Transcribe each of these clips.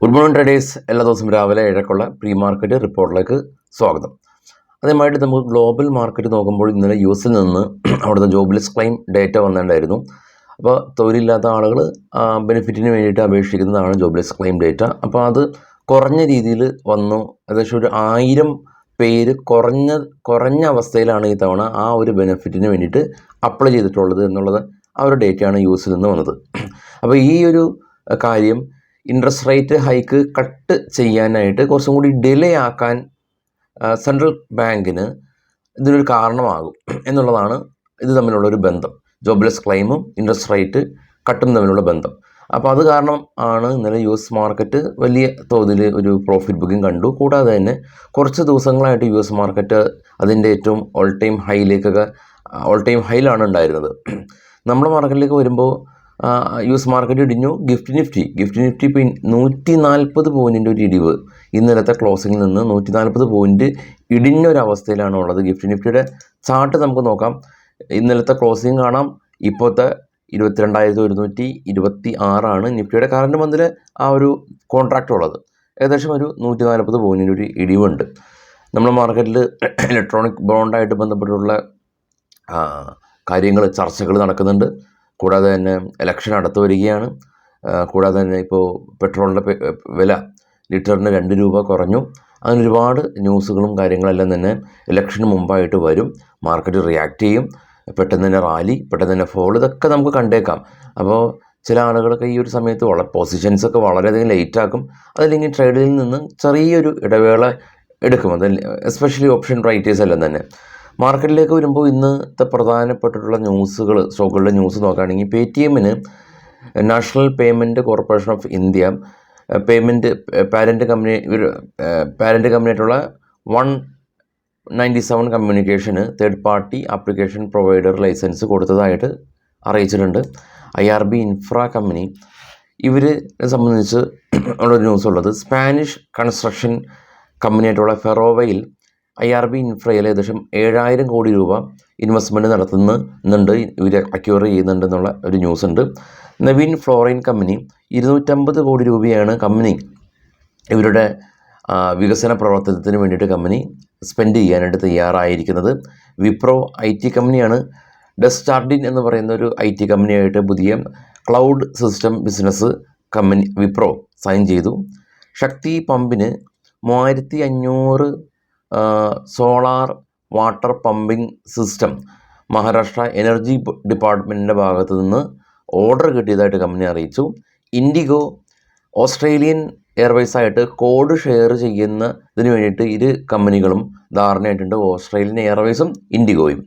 Good morning traders. എല്ലാ ദിവസവും രാവിലെ 7:00 പ്രീ മാർക്കറ്റ് റിപ്പോർട്ടിലേക്ക് സ്വാഗതം. അതേമായിട്ട് നമുക്ക് ഗ്ലോബൽ മാർക്കറ്റ് നോക്കുമ്പോൾ ഇന്നലെ യു.എസിൽ നിന്ന് അവിടുത്തെ ജോബ്ലെസ് ക്ലെയിം ഡേറ്റ വന്നിട്ടുണ്ടായിരുന്നു. അപ്പോൾ തൊഴിലില്ലാത്ത ആളുകൾ ബെനിഫിറ്റിന് വേണ്ടിയിട്ട് അപേക്ഷിക്കുന്നതാണ് ജോബ്ലെസ് ക്ലെയിം ഡേറ്റ. അപ്പോൾ അത് കുറഞ്ഞ രീതിയിൽ വന്നു. ഏകദേശം ഒരു 1000 പേര് കുറഞ്ഞ അവസ്ഥയിലാണ് ഈ തവണ ആ ഒരു ബെനിഫിറ്റിന് വേണ്ടിയിട്ട് അപ്ലൈ ചെയ്തിട്ടുള്ളത് എന്നുള്ളത് ആ ഒരു ഡേറ്റയാണ് യു.എസിൽ നിന്ന് വന്നത്. അപ്പോൾ ഈ ഒരു കാര്യം ഇൻട്രസ്റ്റ് റേറ്റ് ഹൈക്ക് കട്ട് ചെയ്യാനായിട്ട് കുറച്ചും കൂടി ഡിലേ ആക്കാൻ സെൻട്രൽ ബാങ്കിന് ഇതിനൊരു കാരണമാകും എന്നുള്ളതാണ് ഇത് തമ്മിലുള്ളൊരു ബന്ധം. ജോബ്ലെസ് ക്ലെയിമും ഇൻട്രസ്റ്റ് റേറ്റ് കട്ടും തമ്മിലുള്ള ബന്ധം. അപ്പോൾ അത് കാരണം ആണ് ഇന്നലെ യു.എസ് മാർക്കറ്റ് വലിയ തോതിൽ ഒരു പ്രോഫിറ്റ് ബുക്കിംഗ് കണ്ടു. കൂടാതെ തന്നെ കുറച്ച് ദിവസങ്ങളായിട്ട് യു.എസ് മാർക്കറ്റ് അതിൻ്റെ ഏറ്റവും ഓൾ ടൈം ഹൈയിലാണ് ഉണ്ടായിരുന്നത്. നമ്മുടെ മാർക്കറ്റിലേക്ക് വരുമ്പോൾ യു.എസ് മാർക്കറ്റ് ഇടിഞ്ഞു. ഗിഫ്റ്റ് നിഫ്റ്റി ഇപ്പോൾ 140 പോയിൻറ്റിൻ്റെ ഒരു ഇടിവ് ഇന്നലത്തെ ക്ലോസിങ്ങിൽ നിന്ന് 140 പോയിൻറ്റ് ഇടിഞ്ഞൊരവസ്ഥയിലാണ് ഉള്ളത്. ഗിഫ്റ്റ് നിഫ്റ്റിയുടെ ചാർട്ട് നമുക്ക് നോക്കാം. ഇന്നലത്തെ ക്ലോസിങ് കാണാം. ഇപ്പോഴത്തെ 22,126 നിഫ്റ്റിയുടെ കറണ്ട് മന്തിലെ ആ ഒരു കോൺട്രാക്റ്റ് ഉള്ളത്. ഏകദേശം ഒരു 140 പോയിൻറ്റിൻ്റെ ഒരു ഇടിവുണ്ട്. നമ്മുടെ മാർക്കറ്റിൽ ഇലക്ട്രോണിക് ബോണ്ടായിട്ട് ബന്ധപ്പെട്ടുള്ള ചർച്ചകൾ നടക്കുന്നുണ്ട്. കൂടാതെ തന്നെ ഇലക്ഷൻ അടുത്ത് വരികയാണ്. കൂടാതെ തന്നെ ഇപ്പോൾ പെട്രോളിൻ്റെ വില ലിറ്ററിന് 2 രൂപ കുറഞ്ഞു. അങ്ങനെ ഒരുപാട് ന്യൂസുകളും കാര്യങ്ങളെല്ലാം തന്നെ ഇലക്ഷന് മുമ്പായിട്ട് വരും. മാർക്കറ്റ് റിയാക്ട് ചെയ്യും. പെട്ടെന്ന് തന്നെ റാലി, പെട്ടെന്ന് തന്നെ ഫോൾ, ഇതൊക്കെ നമുക്ക് കണ്ടേക്കാം. അപ്പോൾ ചില ആളുകളൊക്കെ ഈ ഒരു സമയത്ത് പൊസിഷൻസൊക്കെ വളരെയധികം ലേറ്റാക്കും. അതല്ലെങ്കിൽ ട്രേഡിൽ നിന്ന് ചെറിയൊരു ഇടവേള എടുക്കും. അത് എസ്പെഷ്യലി ഓപ്ഷൻ റൈറ്റേഴ്സ് എല്ലാം തന്നെ. മാർക്കറ്റിലേക്ക് വരുമ്പോൾ ഇന്നത്തെ പ്രധാനപ്പെട്ടിട്ടുള്ള സ്റ്റോക്കുകളുടെ ന്യൂസ് നോക്കുകയാണെങ്കിൽ പേടിഎമ്മിന് National Payment Corporation of India parent കമ്പനിയായിട്ടുള്ള 197 കമ്മ്യൂണിക്കേഷന് third party application provider licence കൊടുത്തതായിട്ട് അറിയിച്ചിട്ടുണ്ട്. IRB ഇൻഫ്രാ കമ്പനി ഇവരെ സംബന്ധിച്ച് ഉള്ളൊരു ന്യൂസ് ഉള്ളത്, സ്പാനിഷ് കൺസ്ട്രക്ഷൻ കമ്പനിയായിട്ടുള്ള ഫെറോവയിൽ IRB ഇൻഫ്രയിൽ ഏകദേശം 7,000 കോടി രൂപ ഇൻവെസ്റ്റ്മെൻറ്റ് നടത്തുന്നുണ്ട്, ഇവർ അക്യൂർ ചെയ്യുന്നുണ്ടെന്നുള്ള ഒരു ന്യൂസ് ഉണ്ട്. നവീൻ ഫ്ലോറൈൻ കമ്പനി 250 കോടി രൂപയാണ് കമ്പനി ഇവരുടെ വികസന പ്രവർത്തനത്തിന് വേണ്ടിയിട്ട് കമ്പനി സ്പെൻഡ് ചെയ്യാനായിട്ട് തയ്യാറായിരിക്കുന്നത്. വിപ്രോ IT കമ്പനിയാണ് ഡെസ്റ്റാർഡിൻ എന്ന് പറയുന്ന ഒരു IT കമ്പനിയായിട്ട് പുതിയ cloud system business company Wipro sign ചെയ്തു. ശക്തി പമ്പിന് 3,500 solar water pumping system Maharashtra energy ഡിപ്പാർട്ട്മെൻറ്റിൻ്റെ ഭാഗത്തു നിന്ന് ഓർഡർ കിട്ടിയതായിട്ട് കമ്പനി അറിയിച്ചു. ഇൻഡിഗോ ഓസ്ട്രേലിയൻ എയർവേസായിട്ട് കോഡ് ഷെയർ ചെയ്യുന്നതിന് വേണ്ടിയിട്ട് ഇരു കമ്പനികളും ധാരണയായിട്ടുണ്ട്, ഓസ്ട്രേലിയൻ എയർവേസും ഇൻഡിഗോയും.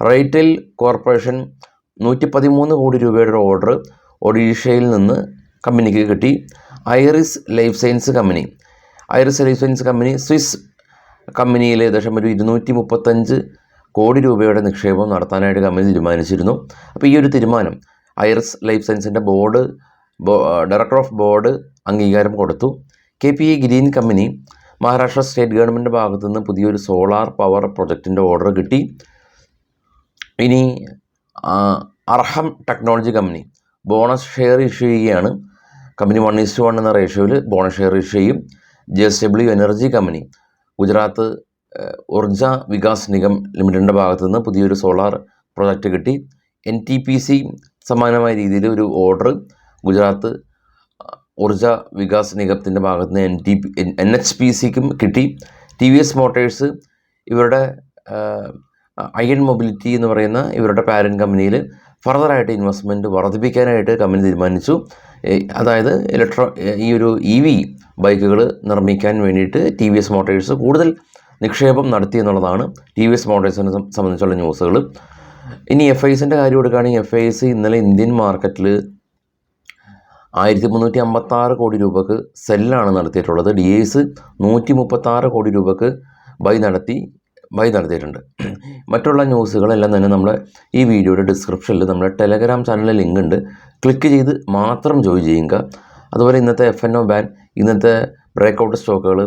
റെയിൽടെൽ കോർപ്പറേഷൻ 113 കോടി രൂപയുടെ ഓർഡർ ഒഡീഷയിൽ നിന്ന് കമ്പനിക്ക് കിട്ടി. Iris Life Science company Swiss കമ്പനിയിൽ ഏകദേശം ഒരു 235 കോടി രൂപയുടെ നിക്ഷേപം നടത്താനായിട്ട് കമ്പനി തീരുമാനിച്ചിരുന്നു. അപ്പോൾ ഈ ഒരു തീരുമാനം ഐറിസ് ലൈഫ് സയൻസിൻ്റെ ഡയറക്ടർ ഓഫ് ബോർഡ് അംഗീകാരം കൊടുത്തു. KPI green company Maharashtra state government ഭാഗത്തു നിന്ന് പുതിയൊരു സോളാർ പവർ പ്രൊജക്റ്റിൻ്റെ ഓർഡർ കിട്ടി. ഇനി Arham technology company bonus share issue ചെയ്യുകയാണ്. കമ്പനി 1:1 എന്ന റേഷ്യോയിൽ ബോണസ് ഷെയർ ഇഷ്യൂ ചെയ്യും. JSW energy company Gujarat Urja Vikas Nigam ലിമിറ്റഡിൻ്റെ ഭാഗത്തു നിന്ന് പുതിയൊരു സോളാർ പ്രൊജക്റ്റ് കിട്ടി. NTPC സമാനമായ രീതിയിൽ ഒരു ഓർഡർ ഗുജറാത്ത് ഊർജ വികാസ് നിഗത്തിൻ്റെ ഭാഗത്ത് നിന്ന് NHPCക്കും കിട്ടി. TVS മോട്ടേഴ്സ് ഇവരുടെ അയൺ മൊബിലിറ്റി എന്ന് പറയുന്ന ഇവരുടെ പാരൻറ്റ് കമ്പനിയിൽ ഫർദറായിട്ട് ഇൻവെസ്റ്റ്മെൻറ്റ് വർദ്ധിപ്പിക്കാനായിട്ട് കമ്പനി തീരുമാനിച്ചു. അതായത് ഈ ഒരു EV ബൈക്കുകൾ നിർമ്മിക്കാൻ വേണ്ടിയിട്ട് TVS മോട്ടേഴ്സ് കൂടുതൽ നിക്ഷേപം നടത്തി എന്നുള്ളതാണ് TVS മോട്ടേഴ്സിനെ സംബന്ധിച്ചുള്ള ന്യൂസുകൾ. ഇനി FISൻ്റെ കാര്യം എടുക്കുകയാണെങ്കിൽ FIS ഇന്നലെ ഇന്ത്യൻ മാർക്കറ്റിൽ 1,356 കോടി രൂപക്ക് സെല്ലാണ് നടത്തിയിട്ടുള്ളത്. DIs 136 കോടി രൂപക്ക് ബൈ നടത്തിയിട്ടുണ്ട്. മറ്റുള്ള ന്യൂസുകളെല്ലാം തന്നെ നമ്മുടെ ഈ വീഡിയോയുടെ ഡിസ്ക്രിപ്ഷനിൽ നമ്മുടെ ടെലഗ്രാം ചാനലിൽ ലിങ്ക് ഉണ്ട്, ക്ലിക്ക് ചെയ്ത് മാത്രം ജോയിൻ ചെയ്യുക. അതുപോലെ ഇന്നത്തെ FNO ബാൻ, ഇന്നത്തെ ബ്രേക്കൗട്ട് സ്റ്റോക്കുകൾ,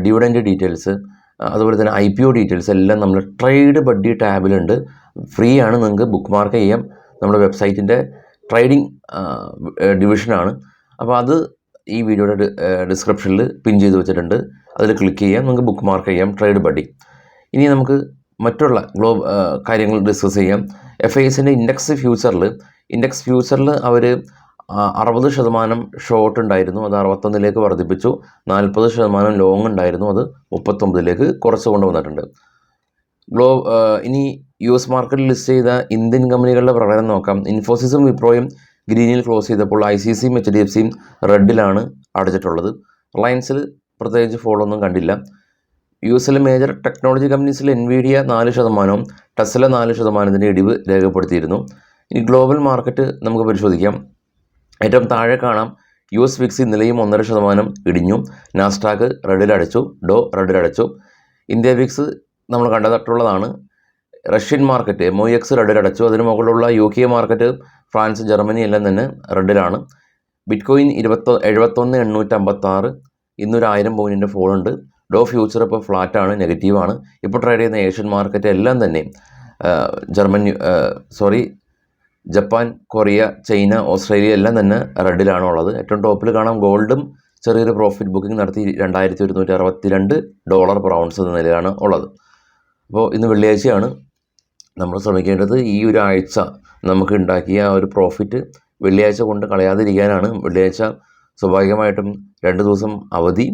ഡിവിഡൻഡ് ഡീറ്റെയിൽസ്, അതുപോലെ തന്നെ IPO ഡീറ്റെയിൽസ് എല്ലാം നമ്മൾ ട്രേഡ് ബഡ്ഡി ടാബിലുണ്ട്. ഫ്രീ ആണ്, നിങ്ങൾക്ക് ബുക്ക് മാർക്ക് ചെയ്യാം. നമ്മുടെ വെബ്സൈറ്റിൻ്റെ ട്രേഡിംഗ് ഡിവിഷനാണ്. അപ്പോൾ അത് ഈ വീഡിയോയുടെ ഡിസ്ക്രിപ്ഷനിൽ പിൻ ചെയ്ത് വെച്ചിട്ടുണ്ട്. അതിൽ ക്ലിക്ക് ചെയ്യാം, നിങ്ങൾക്ക് ബുക്ക് മാർക്ക് ചെയ്യാം ട്രേഡ് ബഡി. ഇനി നമുക്ക് മറ്റുള്ള കാര്യങ്ങൾ ഡിസ്കസ് ചെയ്യാം. FISൻ്റെ ഇൻഡെക്സ് ഫ്യൂച്ചറിൽ അവർ 60% ഷോർട്ട് ഉണ്ടായിരുന്നു, അത് 61 വർദ്ധിപ്പിച്ചു. 40% ലോങ് ഉണ്ടായിരുന്നു, അത് 39 കുറച്ച് കൊണ്ടുവന്നിട്ടുണ്ട്. ഇനി US മാർക്കറ്റിൽ ലിസ്റ്റ് ചെയ്ത ഇന്ത്യൻ കമ്പനികളുടെ പ്രകടനം നോക്കാം. ഇൻഫോസിസും വിപ്രോയും ഗ്രീനിൽ ക്ലോസ് ചെയ്തപ്പോൾ ICCയും HDFCയും റെഡിലാണ് അടച്ചിട്ടുള്ളത്. റിലയൻസിൽ പ്രത്യേകിച്ച് ഫോളോ ഒന്നും കണ്ടില്ല. US മേജർ ടെക്നോളജി കമ്പനീസിൽ NVIDIA 4%, ടെസ്ല 4% ഇടിവ് രേഖപ്പെടുത്തിയിരുന്നു. ഇനി ഗ്ലോബൽ മാർക്കറ്റ് നമുക്ക് പരിശോധിക്കാം. ഏറ്റവും താഴെ കാണാം US വിക്സ് ഇന്നലെയും 1.5% ഇടിഞ്ഞു. നാസ്ഡാക്ക് റെഡിലടച്ചു, ഡോ റെഡിലടച്ചു. ഇന്ത്യ വിക്സ് നമ്മൾ കണ്ടതിട്ടുള്ളതാണ്. റഷ്യൻ മാർക്കറ്റ് MOEX റെഡിലടച്ചു. അതിന് മുകളിലുള്ള UK മാർക്കറ്റ്, ഫ്രാൻസ്, ജർമ്മനി എല്ലാം തന്നെ റെഡിലാണ്. ബിറ്റ്കോയിൻ 71,856, ഇന്നൊരു 1000 പോയിൻറ്റിൻ്റെ ഫോളുണ്ട്. ഡോ ഫ്യൂച്ചർ ഇപ്പോൾ ഫ്ലാറ്റാണ്, നെഗറ്റീവാണ്. ഇപ്പോൾ ട്രേഡ് ചെയ്യുന്ന ഏഷ്യൻ മാർക്കറ്റ് എല്ലാം തന്നെ ജപ്പാൻ, കൊറിയ, ചൈന, ഓസ്ട്രേലിയ എല്ലാം തന്നെ റെഡിലാണുള്ളത്. ഏറ്റവും ടോപ്പിൽ കാണാം ഗോൾഡും ചെറിയൊരു പ്രോഫിറ്റ് ബുക്കിംഗ് നടത്തി $2,162 per ounce എന്ന നിലയിലാണ് ഉള്ളത്. അപ്പോൾ ഇന്ന് വെള്ളിയാഴ്ചയാണ്. നമ്മൾ ശ്രമിക്കേണ്ടത് ഈ ഒരു ആഴ്ച നമുക്ക് ഉണ്ടാക്കിയ ഒരു പ്രോഫിറ്റ് വെള്ളിയാഴ്ച കൊണ്ട് കളയാതിരിക്കാനാണ്. വെള്ളിയാഴ്ച സ്വാഭാവികമായിട്ടും 2 ദിവസം അവധി.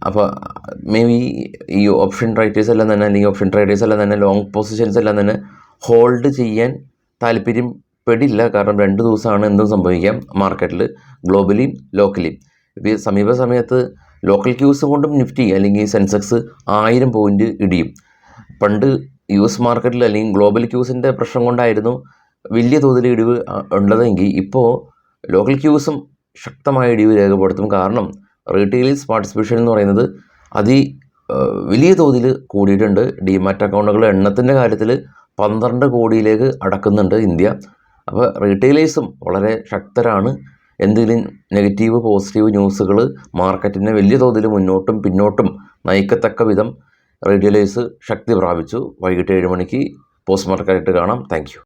അപ്പോൾ മേ ബി ഈ ഓപ്ഷൻ ട്രേഡേഴ്സ് എല്ലാം തന്നെ, അല്ലെങ്കിൽ ഓപ്ഷൻ ട്രേഡേഴ്സ് എല്ലാം തന്നെ ലോങ് പൊസിഷൻസ് എല്ലാം തന്നെ ഹോൾഡ് ചെയ്യാൻ താല്പര്യപ്പെടില്ല. കാരണം 2 ദിവസമാണ് എന്തും സംഭവിക്കാം മാർക്കറ്റിൽ, ഗ്ലോബലിയും ലോക്കലിയും. ഇപ്പോൾ ഈ സമീപ സമയത്ത് ലോക്കൽ ക്യൂസ് കൊണ്ടും നിഫ്റ്റി അല്ലെങ്കിൽ സെൻസെക്സ് 1000 പോയിൻറ്റ് ഇടിയും. പണ്ട് US മാർക്കറ്റിൽ അല്ലെങ്കിൽ ഗ്ലോബൽ ക്യൂസിൻ്റെ പ്രശ്നം കൊണ്ടായിരുന്നു വലിയ തോതിൽ ഇടിവ് ഉള്ളതെങ്കിൽ ഇപ്പോൾ ലോക്കൽ ക്യൂസും ശക്തമായ ഇടിവ് രേഖപ്പെടുത്തും. കാരണം റീറ്റെയിൽസ് പാർട്ടിസിപ്പേഷൻ എന്ന് പറയുന്നത് വലിയ തോതിൽ കൂടിയിട്ടുണ്ട്. ഡിമാറ്റ് അക്കൗണ്ടുകളുടെ എണ്ണത്തിൻ്റെ കാര്യത്തിൽ 12 കോടിയിലേക്ക് അടക്കുന്നുണ്ട് ഇന്ത്യ. അപ്പോൾ റീറ്റെയിലേഴ്സും വളരെ ശക്തരാണ്. എന്തെങ്കിലും നെഗറ്റീവ് പോസിറ്റീവ് ന്യൂസുകൾ മാർക്കറ്റിനെ വലിയ തോതിൽ മുന്നോട്ടും പിന്നോട്ടും നയിക്കത്തക്ക വിധം റീറ്റെയിലേഴ്സ് ശക്തി പ്രാപിച്ചു. വൈകിട്ട് 7 മണിക്ക് പോസ്റ്റ് മാർക്കറ്റായിട്ട് കാണാം. Thank you.